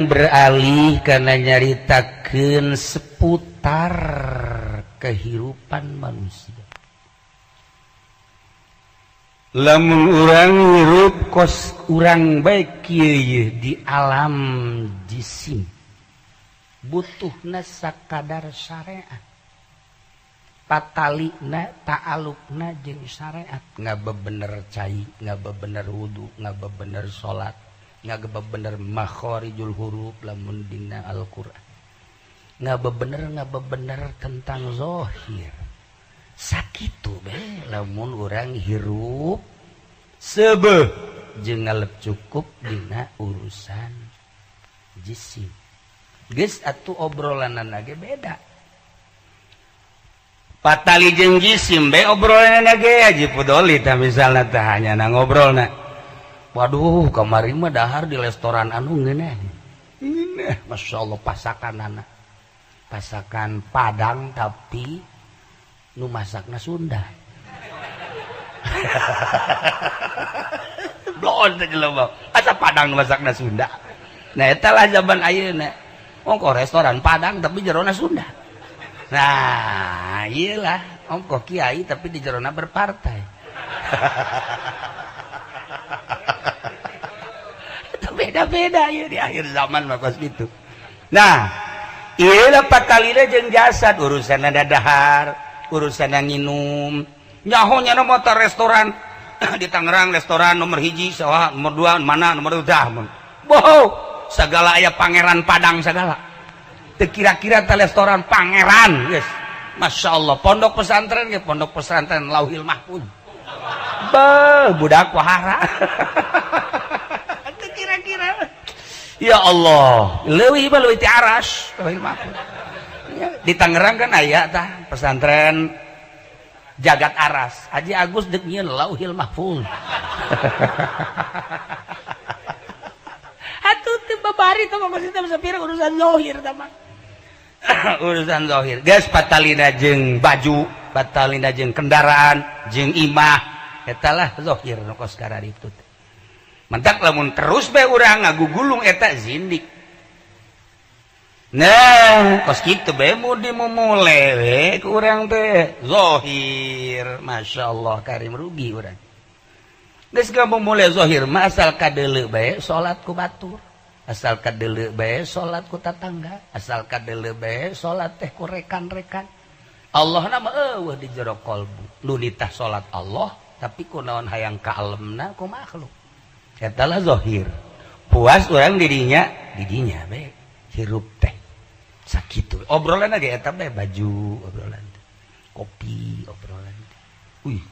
beralih karena nyaritakeun seputar kehidupan manusia. Lamun urang hirup kos urang baik kieu di alam jisim butuhna sakadar syariat, patalina ta'alukna jeung syariat, ngabebener cai, ngabebener wudu, ngabebener salat, ngabebener makharijul huruf lamun dina Al-Qur'an, ngabebener tentang zahir. Sakitu be lamun urang hirup sebeuh jeung ngalep cukup dina urusan jisim. Geus atuh obrolanana ge beda. Patali jeung jisim be obrolanana ge aji pudoli tah misalna tah hanya ngobrolna. Waduh, kamari mah dahar di restoran anu ngeunah. Ngeunah, masyaallah pasakanana. Pasakan Padang tapi nu masakna Sunda. Bloon teh jelema. Asa Padang nu masakna Sunda. Nah eta lah zaman ayeuna. Ongko restoran Padang tapi jerona Sunda. Nah, iyalah ongko kiai tapi di jerona berpartai. Itu beda-beda ya di akhir zaman mah kos gitu. Nah, iyalah patalina jeung jasad urusanna dadahar. Urusan yang minum nyahonya motor restoran di Tangerang restoran nomor 1 sawah nomor 2 mana nomor 2 boh segala aya pangeran Padang segala teu kira-kira teh restoran pangeran guys. Masya Allah pondok pesantren ya pondok pesantren Lauhil Mahfuz beuh budak wahara teu kira-kira ya Allah leuwih ti aras Lauhil Mahfuz. Di Tangerang kan aya tah pesantren Jagat Aras. Haji Agus deuk nyieun Lauhil Mahfuz. Atuh teu babari teh mah kita sapira urusan zahir tah mah. Urusan zahir. Geus patalina jeung baju, patalina jeung kendaraan, jeung imah, eta lah zahir nu kos karari itu. Mentak lamun terus bae urang ngagugulung eta zindik. Nah, kos kitu bae mudi memulai we ku urang teh zahir. Masyaallah karim rugi urang. Geus ka memulai zahir mah asal kadeuleu bae salat ku batur, asal kadeuleu bae salat ku tatangga, asal kadeuleu bae salat teh ku rekan-rekan. Allah na mah eueuh di jero qalbu. Nu ditah salat Allah tapi kunaon hayang kaalemna ku makhluk. Eta lah zahir. Puas urang didinya bae hirup teh. Sakitu obrolan aja eta bae baju obrolan kopi obrolan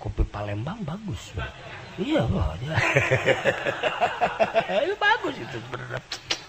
kopi Palembang bagus iya loh itu bagus itu bener.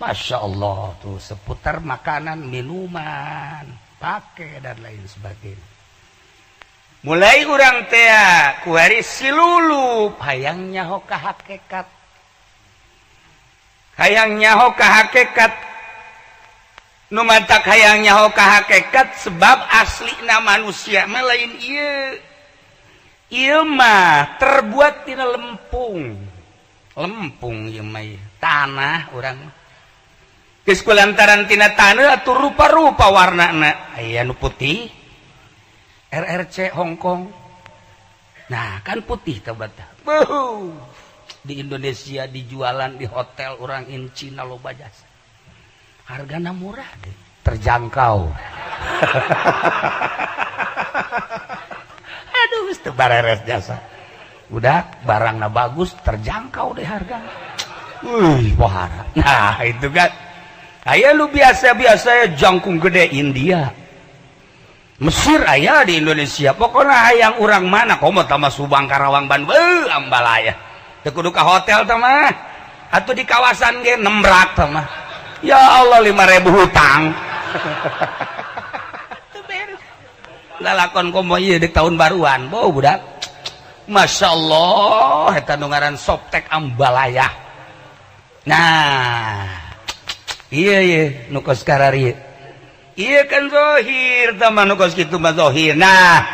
Masya Allah tuh seputar makanan minuman pakai dan lain sebagainya mulai urang teh kuari silulup hayang nyaho ka hakikat nu matak hayang nyaho ka hakikat sebab aslina manusia mah lain ieu. Ieu mah terbuat tina lempung ieu mah tanah urang. Geus kulantaran tina taneuh atuh rupa-rupa warnana. Aya nu putih RRC Hong Kong. Nah, kan putih teh bata. Di Indonesia dijualan di hotel orang in Cina loba jasa. Hargana murah deh, terjangkau. Aduh, itu bareres jasa. Udah barangnya bagus, terjangkau deh harganya. Wahara. Nah itu kan. Aya lu biasa-biasa ya jangkung gede India. Mesir aya di Indonesia. Pokoknya hayang urang mana, komo tambah Subang, Karawang, Bandung, ambalaya. Teu kudu ka hotel teh mah. Atuh di kawasan ge nembrak teh mah. Ya Allah 5.000 hutang. Lalakon komo ieu di tahun baruan, boh budak. Masya Allah, eta nu ngaran Soptek Ambalaya. Nah, iya nu kos karari. Iya kan zahir, tama nu kos kitu mah zahir. Nah,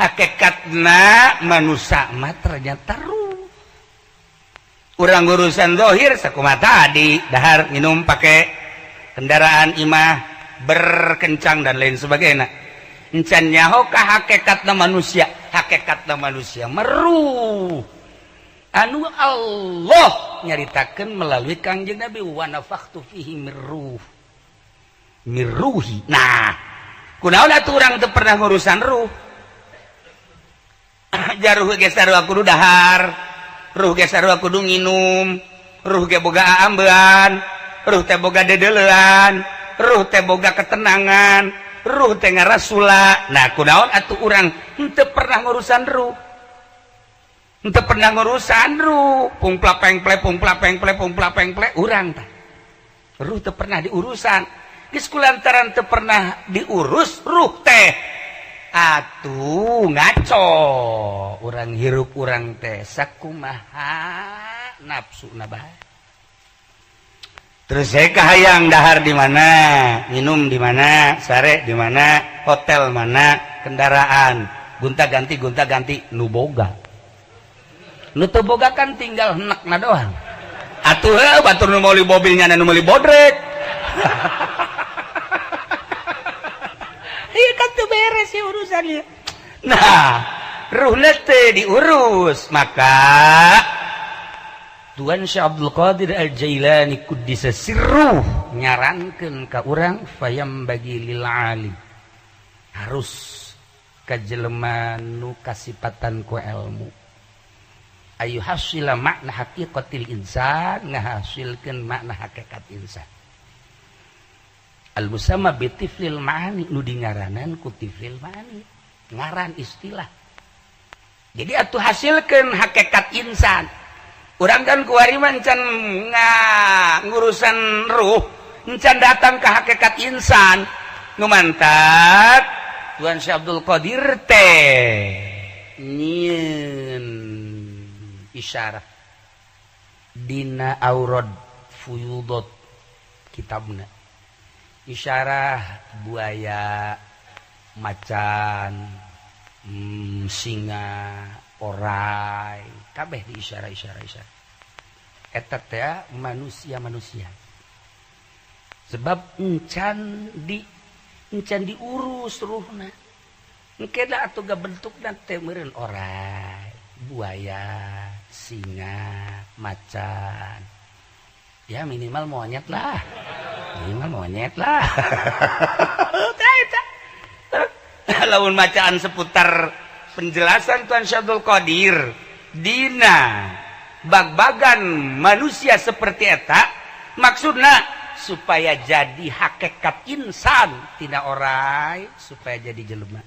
hakikatna manusia mah ternyata ruh. Urang urusan zahir sakumaha tadi, dahar minum pakai kendaraan imah berkencang dan lain sebagainya. Encan nyaho ka hakikatna manusia meruh anu Allah nyaritakeun melalui Kangjeng Nabi wa nafakhtu fihi miruhi. Nah, kunaon atuh urang teu pernah ngurusan ruh. Jaruh ge sarua kudu dahar, ruh ge sarua kudu nginum, ruh ge boga aambean, ruh teh boga dedeulean, ruh teh boga ketenangan, ruh teh ngarasula. Nah, kunaon atuh urang teu pernah ngurusan ruh. Teu pernah ngurusan ruh, pungplapengple urang tah. Ruh teu pernah diurusan. Geus kulantaran teu pernah diurus ruh teh atuh ngaco. Urang hirup urang teh sakumaha nafsuna bae. Terus saya kahayang dahar di mana, minum di mana, sare di mana, hotel mana, kendaraan, gonta-ganti nu boga. Nu teu boga kan tinggal henekna doang. Atuh batur nu meuli mobilnya nu meuli bodrek. Ieu kan teu beres ya urusannya. Nah, ruhna teh diurus, maka Tuan Syekh Abdul Qadir Al-Jailani kuddisa sirruh nyarankeun ka urang fayam bagi lil alim. Harus ka jelema nu kasipatan ku ilmu. Ayu hasila makna haqiqatil insan ngahasilkeun makna hakikat insan. Al musamma bitiflil ma'ani nu dingaranan ku tiflil ma'ani, ngaran istilah. Jadi atuh hasilkeun hakikat insan. Urang kan kuari mancan ngurusan ruh, encan datang ke hakikat insan. Nu mantap Tuan Syekh Abdul Qadir teh nyieun isyarah dina aurad fuyudot kitabna. Isyarah buaya, macan, singa, orai, kabeh di isyarah. Eta teh manusia. Sebab encan diurus ruhna. Engke da atuh ga bentukna teh meureun orai, buaya, singa, macan, ya minimal monyet lah. Lamun macaan seputar penjelasan Tuan Syekh Abdul Qadir dina bag-bagan manusia seperti eta, maksudna supaya jadi hakikat insan, tina orai supaya jadi jelema,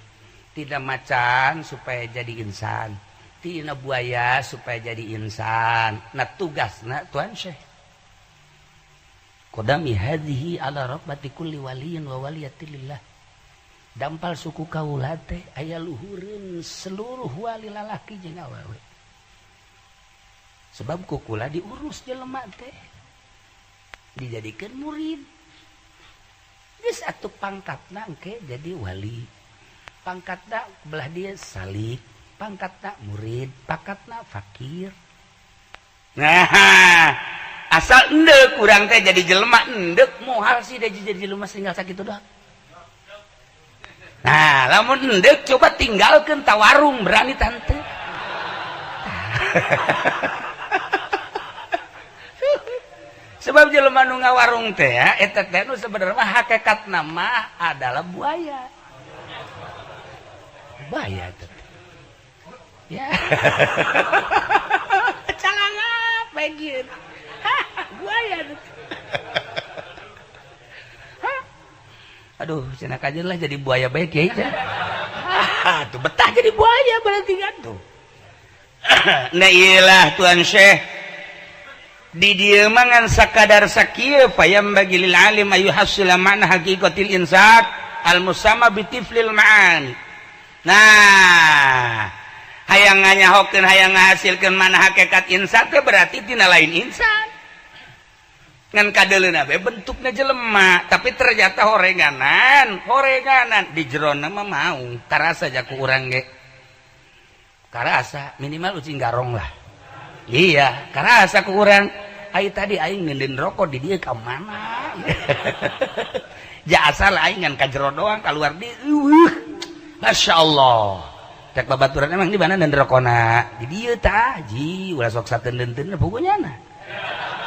tina macan supaya jadi insan, tina buaya supaya jadi insan. Nah tugasna Tuan Syekh qadami hadhihi ala rabbati kulli waliyin wa waliyatilillah. Dampal suku kaula teh aya luhureun seluruh wali lalaki jeung awewe. Sebab kukula diurus jelema teh, dijadikeun murid. Geus atuh pangkatna engke jadi wali. Pangkatna belah dia salik, pangkatna murid, pangkatna fakir. Nah, asal endek urang teh jadi jelema endek moal sih jadi jelema tinggal sakitu doang. Nah, lamun endek coba tinggalkeun tawarung berani tante. Sebab jelema nu ngawarung teh eta teh nu sabenerna hakikatna mah adalah buaya. Buaya teh. Ya. Calanga bagian. Buaya teh. Aduh, cenah kajeun lah jadi buaya baik ya. Tuh betah jadi buaya berarti kan tuh. Nah iyalah Tuan Syekh di dieu mangan sakadar sakieu payam bagi lil alim ayu hasila ma'na haqiqatil insan al musamma bitiflil ma'ani. Nah, hayang nganyahokeun hayang ngahasilkeun mana hakikat insan teh berarti tina lain insan. Ngan kadeleuna be bentukna jelema, tapi ternyata horenganan di jerona mah mau karasa ja ku urang ge. Karasa minimal ucing garong lah. Iya, karasa ku urang. Ai tadi aing ngendin rokok di dieu ka mana? jasa lain kan kajero doang keluar di Masya Allah tek babaturan emang di mana dan rokona di dieu tah ji ulah sok sateun-teun pokoknya na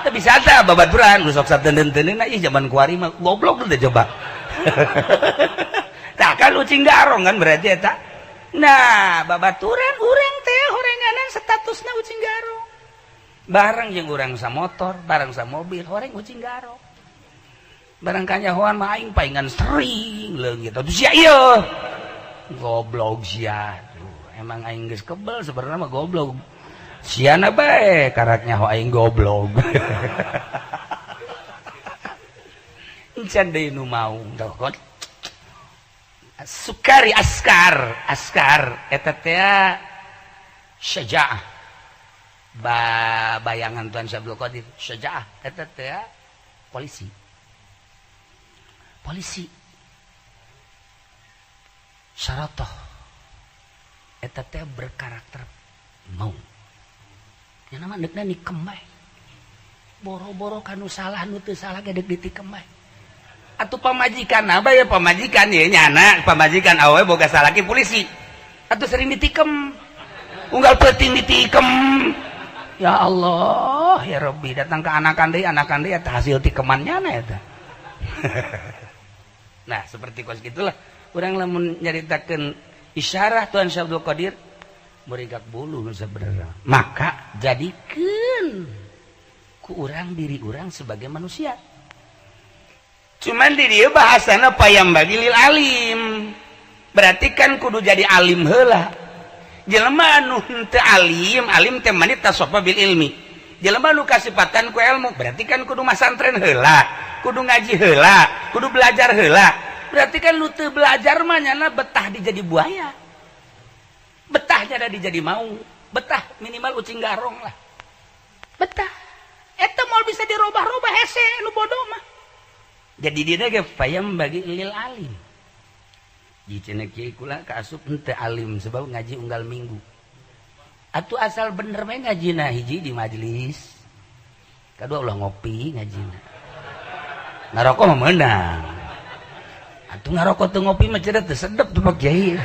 teu bisa tah babaturan ulah sok sateun-teun na ih zaman kuari mah goblok teh coba tah kan ucing garong kan berarti eta nah babaturan urang teh horenganan statusna ucing garong bareng jeung urang samotor bareng samobil horeng ucing garong barang kanyahoan mah aing paingan sering leungit atuh sia ieu goblok sia emang aing geus kebel sebenarnya mah goblok siana bae karaknya ho aing goblok encan deui nu mau dokot Sukari askar eta teh syaja'ah bayangan Tuan Syabdul Qadir syaja'ah eta teh polisi syaratoh eta teh berkarakter mau nya nama deukna nikem bae boro-boro kanu salah nu teu salah ge deuk ditikem bae atuh pamajikan apa ya pamajikan ye nyana pamajikan awe boga salah ke polisi atuh sering ditikem unggal peuting ditikem ya Allah ya Rabbi datang ke anakan deui eta hasil tikemannya na eta nah seperti kos gitulah urang lamun nyaritakeun isyarah Tuan Syabdul Qadir merigak bulu sebenarnya maka jadikeun ku urang diri urang sebagai manusia cuman di dia bahasana payam bagi lil alim berarti kan kudu jadi alim heula jelema anu teu alim teh mani tasofa bil ilmi jelema nu kasipatan ku ilmu berarti kan kudu masantren heula kudu ngaji heula kudu belajar heula berarti kan lu teu belajar mah nyana betah di jadi buaya betah jadi jadi mau betah minimal ucing garong lah betah eta moal bisa dirobah-robah hese nu bodoh mah jadi dia ge payam bagi lil alim di cenah kieu kula kaasup henteu alim sebab ngaji unggal minggu atuh asal bener we ngajina hiji di majelis kadua ulah ngopi ngajina ngarokok mah meunang atuh ngarokok teu ngopi mah cenah teu sedep tuh Pak Kiai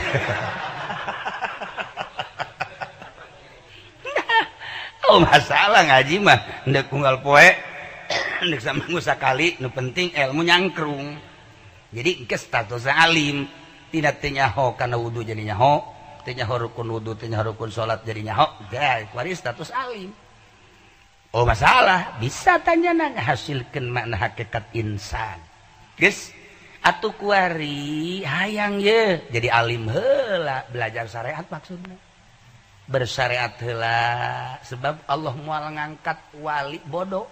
oh masalah ngaji mah hendak unggal poe hendak saminggu sakali nu penting ilmu nyangkrung jadi ke status alim tidak teu nyaho kana wudu jadi nyaho teu nyaho rukun wudu teu nyaho rukun salat jadi nyaho da kuari status alim oh masalah bisa tanyana ngahasilkeun makna hakikat insan geus atuh kuari hayang ye jadi alim heula belajar syariat maksudna bersyariat heula sebab Allah moal ngangkat wali bodoh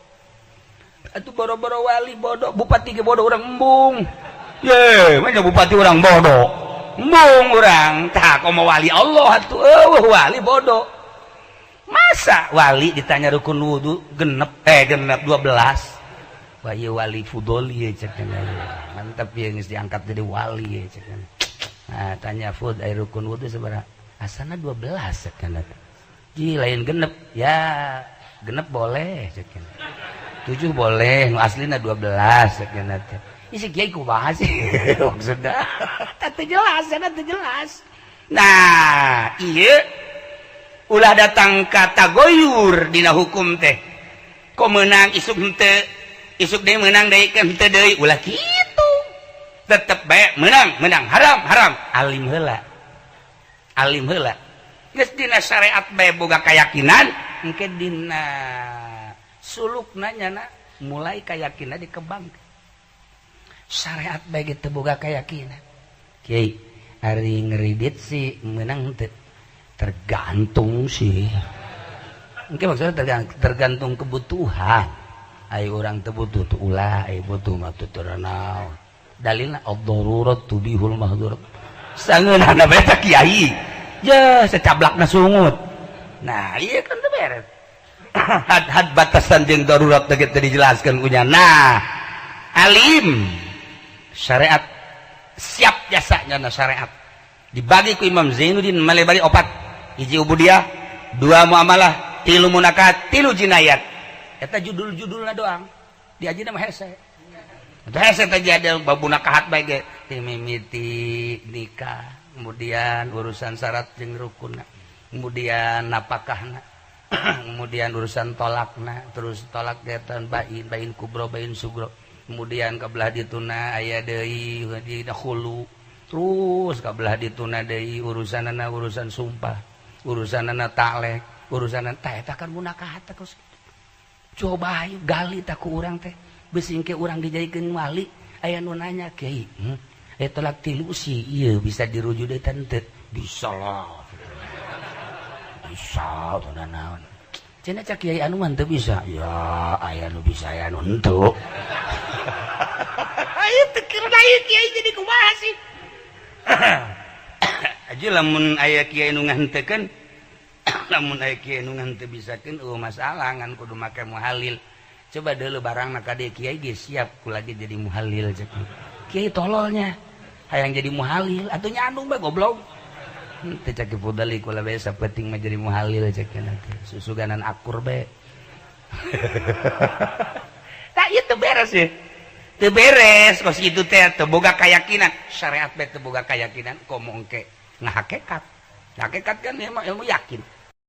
atuh boro-boro wali bodoh bupati ge bodoh urang embung ye mah bupati urang bodoh embung urang tah komo wali Allah atuh wali bodoh masa wali ditanya rukun wudu genep 12 wah ieu wali fudoli ye cek mantap ye geus diangkat jadi wali ye cek nah tanya fud aya rukun wudu sabaraha asana 12 sekan ji lain genep ya genep boleh sekan 7 boleh nu aslina 12 sekan teh isi kiai kumaha sih maksudna teu jelas cenah teu jelas nah ieu ulah datang kata goyur dina hukum teh ko meunang isuk henteu isuk deui meunang deui kan henteu deui ulah kitu tetep bae meunang haram alim heula geus dina syariat bae boga kayakinan engke dina sulukna nyana mulai kayakinan dikembangkeun syariat bae teu boga kayakinan kiai ari ngeridit sih meunang teu tergantung sih engke maksudna tergantung kebutuhan aya urang teu butuh teu ulah aya butuh mah teu naon dalilna ad-darurat tubihul mahdhurat sangeunana bae teh kiai ya secablakna sungut nah iya kan teu beres had batasan jeung darurat teh dijelaskeun kunya nah alim syariat siap jasanya na syariat dibagi ku Imam Zainuddin Malebari 4 hiji ubudiyah 2 muamalah 3 munakat 3 jinayat eta judul-judulna doang diajina mah hese hese teh jadi babuna kahat bae ge timimiti nikah, kemudian urusan syarat jeung rukunna, kemudian napakahna, kemudian urusan tolakna, terus tolak getan bain kubro bain sugro, kemudian kabelah dituna aya deui di hulu, terus kabelah dituna deui urusanana urusan sumpah, urusanana taklek, urusanana teh eta kan mun kahat teh kos. Coba ayo gali tak ku urang teh besing ke urang dijadikeun wali aya nu nanya Kiai tolak tilu sih ieu bisa dirujuk deui teh bisa lah bisa teu naon cenah cak Kiai anu mah teu bisa ya aya nu bisa aya nu henteu ayo teu kira ieu Kiai jadi kumaha sih aja lamun aya Kiai nu ngahenteukeun lamun aya kiai nu ngan teu bisakeun masalah ngan kudu make muhalil. Coba deuleu barangna ka dieu kiai ge siap ku lagi jadi muhalil cek. Kiai tololnya hayang jadi muhalil atuh nyandung bae goblok. Teu cak Fudali kula bae sapenting mah jadi muhalil cek nanti. Susuganan akur bae. Tah ieu teu beres ye. Teu beres kos kitu teh teu boga kayakinan. Syariat bae teu boga kayakinan komo engke ngahakekat. Hakikat kan ilmu yakin.